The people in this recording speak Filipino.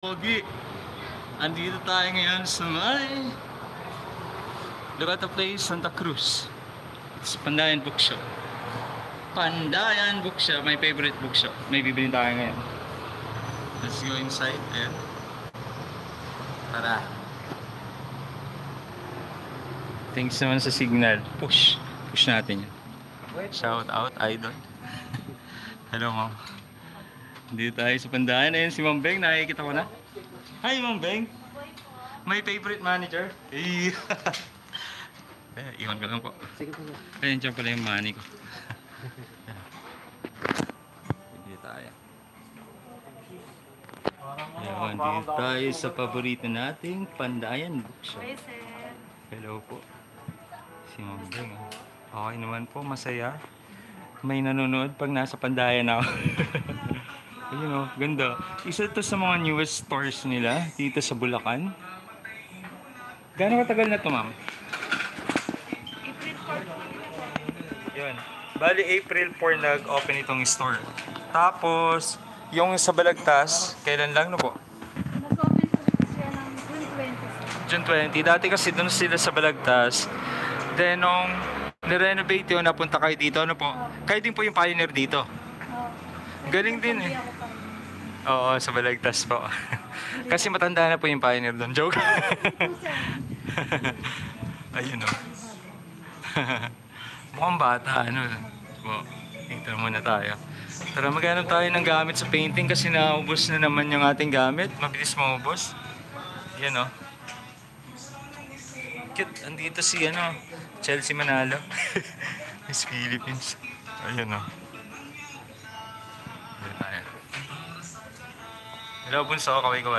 Pogi, andito tayo ngayon sa may Dorata Place, Santa Cruz. It's Pandayan Bookshop. Pandayan Bookshop, my favorite bookshop. May bibili tayo ngayon. Let's go inside. Ayan. Tara. Thanks naman sa signal. Push natin yan. Shout out, idol. Hello, ma'am. Dito tayo sa Pandayan. Ayan si Ma'am Beng, nakikita ko na. Hi, Ma'am Beng. My favorite manager. Eh, iwan ko lang po. Sige po. Ayan, dyan pala yung money ko. Dito tayo. Ayan, dito tayo sa paborito nating Pandayan Bookshop. Hi, sir. Hello po. Si Ma'am Beng. Okay naman po, masaya. May nanonood pag nasa Pandayan ako. Ayun o, ganda. Isa to sa mga newest stores nila dito sa Bulacan. Gano'ng katagal na to, ma'am? April 4. Yun. Bali, April 4 nag-open itong store. Tapos, yung sa Balagtas, kailan lang no po? Nag-open po siya ng June 20, sir. June 20. Dati kasi doon sila sa Balagtas. Then, nung nirenovate yun, napunta kayo dito, ano po? Kayo din po yung pioneer dito. Galing din eh. Oo, sa Balagtas po. Kasi matanda na po yung pioneer doon. Joke. Ayun o. Mukhang bata, ano. Po, ito muna tayo. Tara, maghanap tayo ng gamit sa painting kasi naubos na naman yung ating gamit. Mabilis maubos. Yan o. Cute. Andito si, ano, Chelsea Manalo. Miss Philippines. Ayun o. Hello, bunso. Kaway-kaway.